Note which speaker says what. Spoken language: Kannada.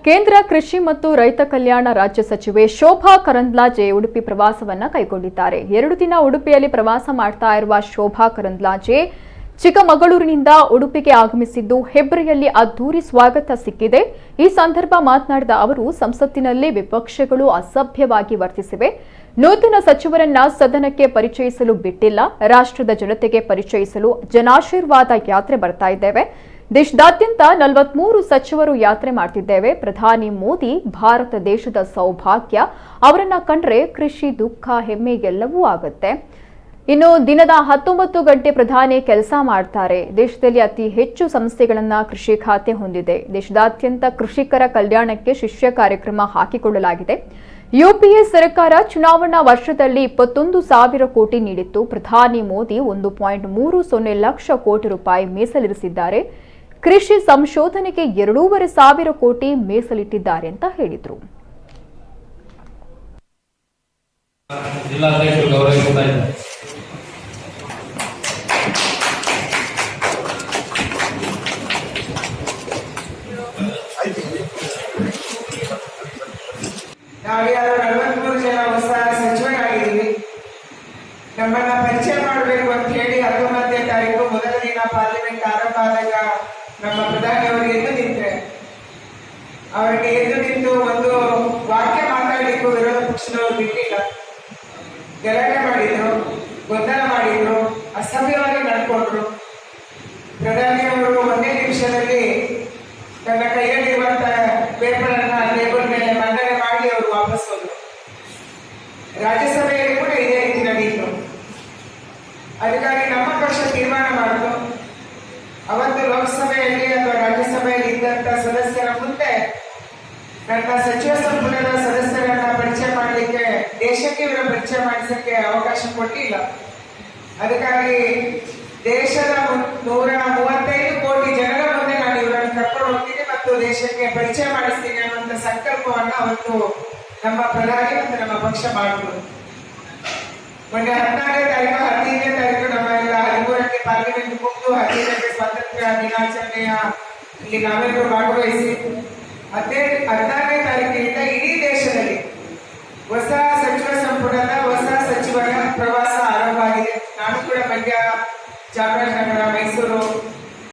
Speaker 1: ಕೇಂದ್ರ ಕೃಷಿ ಮತ್ತು ರೈತ ಕಲ್ಯಾಣ ರಾಜ್ಯ ಸಚಿವೆ ಶೋಭಾ ಕರಂದ್ಲಾಜೆ ಉಡುಪಿ ಪ್ರವಾಸವನ್ನ ಕೈಗೊಂಡಿದ್ದಾರೆ. 2 ದಿನ ಉಡುಪಿಯಲ್ಲಿ ಪ್ರವಾಸ ಮಾಡ್ತಾ ಇರುವ ಶೋಭಾ ಕರಂದ್ಲಾಜೆ ಚಿಕ್ಕಮಗಳೂರಿನಿಂದ ಉಡುಪಿಗೆ ಆಗಮಿಸಿದ್ದು ಹೆಬ್ರಿಯಲ್ಲಿ ಅದ್ದೂರಿ ಸ್ವಾಗತ ಸಿಕ್ಕಿದೆ. ಈ ಸಂದರ್ಭ ಮಾತನಾಡಿದ ಅವರು, ಸಂಸತ್ತಿನಲ್ಲಿ ವಿಪಕ್ಷಗಳು ಅಸಭ್ಯವಾಗಿ ವರ್ತಿಸಿವೆ. ನೂತನ ಸಚಿವರನ್ನ ಸದನಕ್ಕೆ ಪರಿಚಯಿಸಲು ಬಿಟ್ಟಿಲ್ಲ. ರಾಷ್ಟ್ರದ ಜನತೆಗೆ ಪರಿಚಯಿಸಲು ಜನಾಶೀರ್ವಾದ ಯಾತ್ರೆ ಬರ್ತಾ ಇದ್ದೇವೆ. ದೇಶದಾದ್ಯಂತ 43 ಸಚಿವರು ಯಾತ್ರೆ ಮಾಡ್ತಿದ್ದೇವೆ. ಪ್ರಧಾನಿ ಮೋದಿ ಭಾರತ ದೇಶದ ಸೌಭಾಗ್ಯ. ಅವರನ್ನ ಕಂಡ್ರೆ ಕೃಷಿ, ದುಃಖ, ಹೆಮ್ಮೆ ಎಲ್ಲವೂ ಆಗುತ್ತೆ. ಇನ್ನು ದಿನದ 19 ಗಂಟೆ ಪ್ರಧಾನಿ ಕೆಲಸ ಮಾಡ್ತಾರೆ. ದೇಶದಲ್ಲಿ ಅತಿ ಹೆಚ್ಚು ಸಂಸ್ಥೆಗಳನ್ನ ಕೃಷಿ ಖಾತೆ ಹೊಂದಿದೆ. ದೇಶದಾದ್ಯಂತ ಕೃಷಿಕರ ಕಲ್ಯಾಣಕ್ಕೆ ಶಿಷ್ಯ ಕಾರ್ಯಕ್ರಮ ಹಾಕಿಕೊಳ್ಳಲಾಗಿದೆ. ಯುಪಿಎ ಸರ್ಕಾರ ಚುನಾವಣಾ ವರ್ಷದಲ್ಲಿ 21,000 ಕೋಟಿ ನೀಡಿತ್ತು. ಪ್ರಧಾನಿ ಮೋದಿ 1.30 ಲಕ್ಷ ಕೋಟಿ ರೂಪಾಯಿ ಮೀಸಲಿರಿಸಿದ್ದಾರೆ. ಕೃಷಿ ಸಂಶೋಧನೆಗೆ 2,500 ಕೋಟಿ ಮೀಸಲಿಟ್ಟಿದ್ದಾರೆ ಅಂತ ಹೇಳಿದರು.
Speaker 2: ನಾವ್ಯಾರು 43 ಜನ ಹೊಸ ಸಚಿವರಾಗಿದ್ದೀವಿ. ನಮ್ಮನ್ನ ಪರಿಚಯ ಮಾಡಬೇಕು ಅಂತ ಹೇಳಿ 19ನೇ ತಾರೀಕು ಮೊದಲ ದಿನ ಪಾರ್ಲಿಮೆಂಟ್ ಆರಂಭ ಆದಾಗ ನಮ್ಮ ಪ್ರಧಾನಿಯವರು ಎದ್ದು ನಿಂತರೆ ಅವರಿಗೆ ಎದ್ದು ನಿಂತು ಒಂದು ವಾಕ್ಯ ಮಾತಾಡಲಿಕ್ಕೂ ವಿರೋಧ ಪಕ್ಷದವರು ಬಿಟ್ಟಿಲ್ಲ. ಗಲಾಟೆ ಮಾಡಿದ್ರು, ಗೊಂದಲ ಮಾಡಿದ್ರು, ಅಸಭ್ಯವಾಗಿ ನಡ್ಕೊಂಡ್ರು. ಪ್ರಧಾನಿಯವರು 1 ನಿಮಿಷದಲ್ಲಿ ತನ್ನ ಕೈಯಲ್ಲಿರುವಂತಹ ಪೇಪರ್ ಅನ್ನ ಟೇಬಲ್ ಮೇಲೆ ಮಂಡನೆ ಮಾಡಿ ಅವರು ವಾಪಸ್ ಹೋದ್ರು. ರಾಜ್ಯಸಭೆಯಲ್ಲಿ ಕೂಡ ಇದೇ ರೀತಿ ನಡೆಯಿತು. ಅದಕ್ಕಾಗಿ ನಮ್ಮ ಪಕ್ಷ ತೀರ್ಮಾನ ಮಾಡಿತು, ಅವತ್ತು ಲೋಕಸಭೆಯಲ್ಲಿ ಅಥವಾ ರಾಜ್ಯಸಭೆಯಲ್ಲಿ ಇದ್ದಂತ ಸದಸ್ಯರ ಮುಂದೆ ನನ್ನ ಸಚಿವ ಸಂಪುಟದ ಸದಸ್ಯರನ್ನ ಪರಿಚಯ ಮಾಡಲಿಕ್ಕೆ, ದೇಶಕ್ಕೆ ಇವರ ಪರಿಚಯ ಮಾಡಿಸಕ್ಕೆ ಅವಕಾಶ ಕೊಟ್ಟಿಲ್ಲ. ಅದಕ್ಕಾಗಿ ದೇಶದ 135 ಕೋಟಿ ಜನರ ಮುಂದೆ ನಾನು ಇವರನ್ನು ಕರ್ಕೊಂಡು ಹೋಗ್ತೀನಿ ಮತ್ತು ದೇಶಕ್ಕೆ ಪರಿಚಯ ಮಾಡಿಸ್ತೀನಿ ಅನ್ನುವಂಥ ಸಂಕಲ್ಪವನ್ನ ಅವತ್ತು ನಮ್ಮ ಪ್ರಧಾನಿ ಮತ್ತು ನಮ್ಮ ಪಕ್ಷ ಮಾಡಿದ್ರು. ಮೊನ್ನೆ 14ನೇ ತಾರೀಕು 15ನೇ ತಾರೀಕು ನಮ್ಮ ಎಲ್ಲ 13ಕ್ಕೆ ಪಾರ್ಲಿಮೆಂಟ್ ಮುಗಿದು 15ಕ್ಕೆ ಸ್ವಾತಂತ್ರ್ಯ ದಿನಾಚರಣೆಯ ಇಲ್ಲಿ ನಾವೆಲ್ಲರೂ ಭಾಗವಹಿಸಿ 16ನೇ ತಾರೀಕಿಗೆ